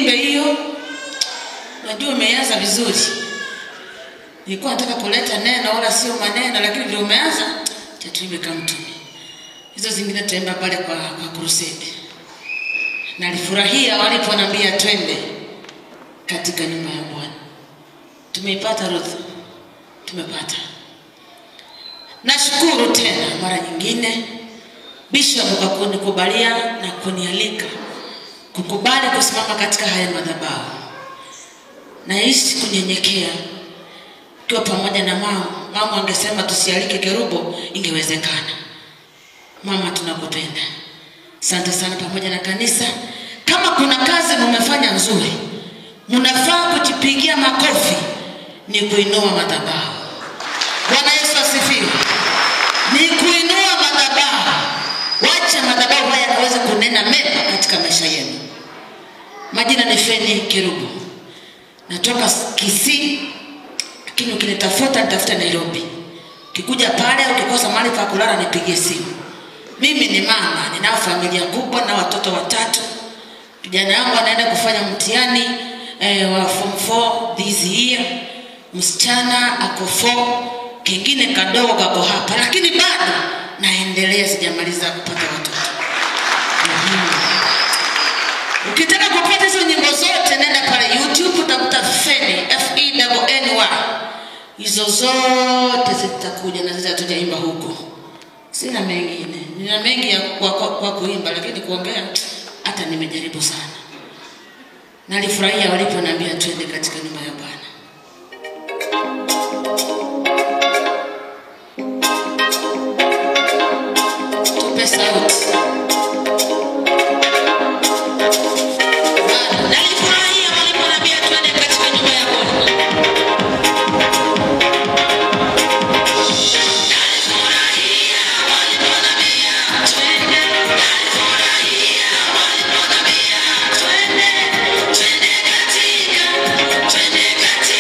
tuimbe hiyo. Najua umeanza vizuri. Nilikuwa nataka kuleta neno wala sio maneno, lakini vile umeanza tuimbe kama mtume. Hizo zingine tutaimba pale kwa crusade. Nalifurahia waliponiambia twende katika nyumba ya Bwana. Tumeipata Ruth. Tumepata. Nashukuru tena mara nyingine Bishop kwa kunikubalia na kunialika kukubali kusimama katika haya madhabahu. Naishi kunyenyekea kwa pamoja na mama. Mama angesema tusialike Kerubo, ingewezekana. Mama, tunakupenda. Asante sana pamoja na kanisa. Kama kuna kazi mmefanya nzuri, mnafaa kujipigia makofi, ni kuinua madhabahu. Bwana Yesu asifiwe. Ni kuinua madhabahu. Wacha madhabahu haya yaweze kunena mema katika maisha yenu. Majina ni Feni Kerubo. Natoka Kisii, lakini ukinitafuta nitafuta Nairobi. Ukikuja pale ukikosa mahali pa kulala nipigie simu. Mimi ni mama, nina familia kubwa na watoto 3. Kijana wangu anaenda kufanya mtihani wa form 4 this year. Msichana ako 4, kingine kadogo kako hapa, lakini bado naendelea, sijamaliza kupata watoto. Ukitaka kupata hizo nyimbo zote nenda pale YouTube utakuta Feni FENNY. Hizo zote zitakuja na zitakujaimba huko. Sina mengine. Nina mengi ya kwa kuimba, lakini kuongea hata nimejaribu sana. Nalifurahia waliponiambia twende katika nyumba ya Bwana. Tupe sauti. Nalifurahia waliponiambia twende katika nyumba ya Bwana. Twende katika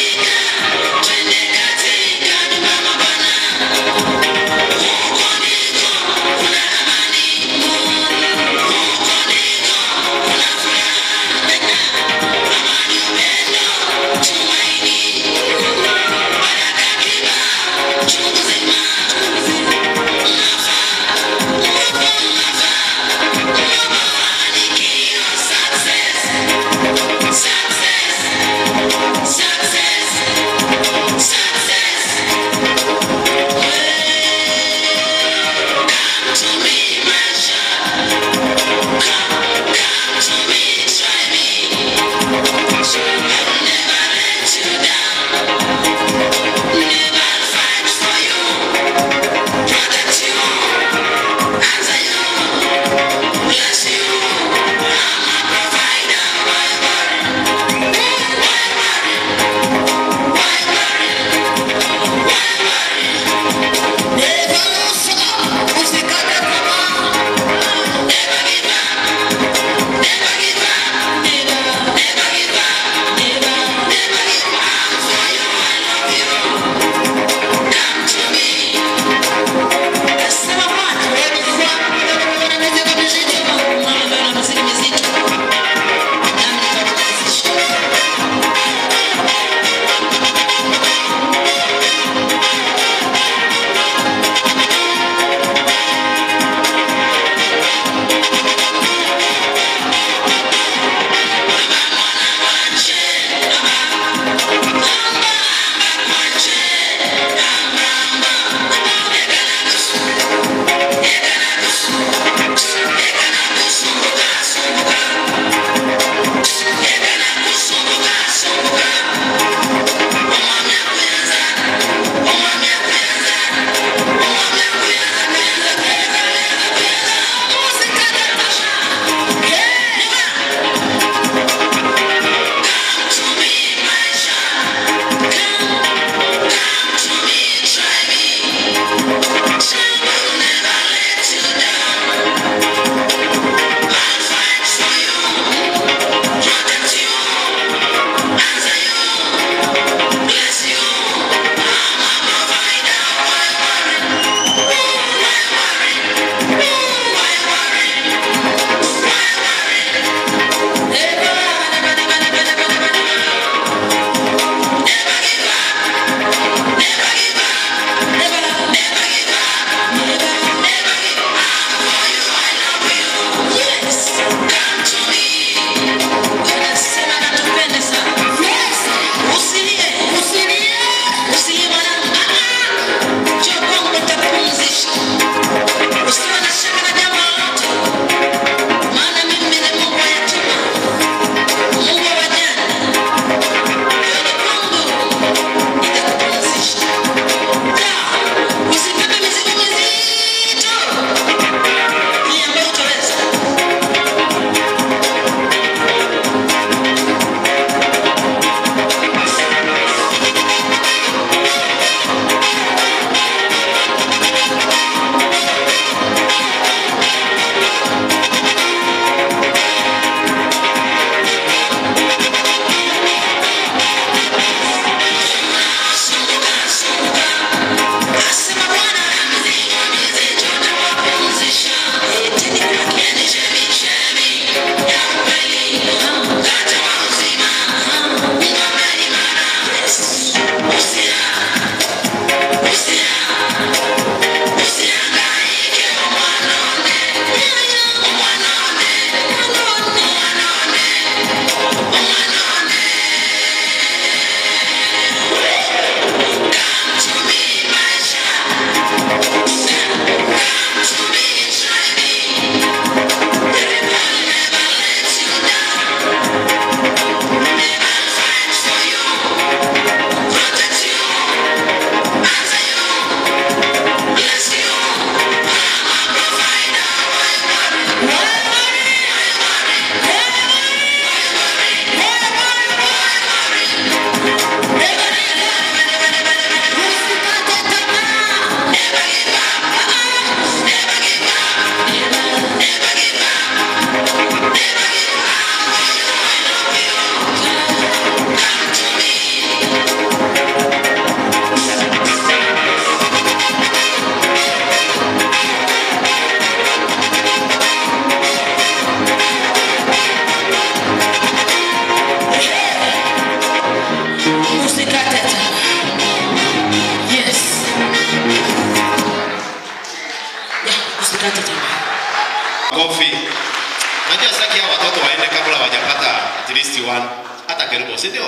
hata karibu, si ndio?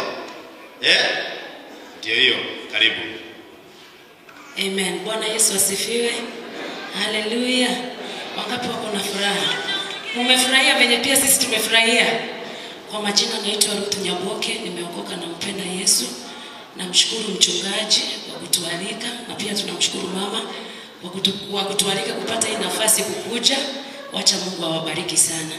Ndio hiyo, karibu. Amen. Bwana Yesu asifiwe. Haleluya. Wangapi wako na furaha? Umefurahia venye pia sisi tumefurahia? Kwa majina naitwa Ruth Nyaboke, nimeokoka na mpenda Yesu. Namshukuru mchungaji kwa kutualika na pia tunamshukuru mama kwa kutualika kupata hii nafasi kukuja. Wacha Mungu awabariki sana.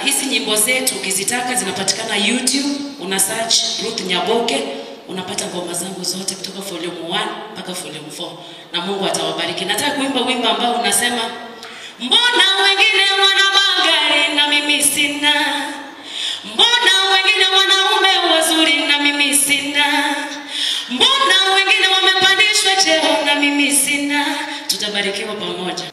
Hizi nyimbo zetu ukizitaka zinapatikana YouTube, una search Ruth Nyaboke, unapata ngoma zangu zote kutoka volume 1 mpaka volume 4 na Mungu atawabariki. Nataka kuimba wimbo ambao unasema mbona wengine wana magari na mimi sina, mbona wengine wanaume wazuri na mimi sina, mbona wengine wamepandishwa cheo na mimi sina. Tutabarikiwa pamoja.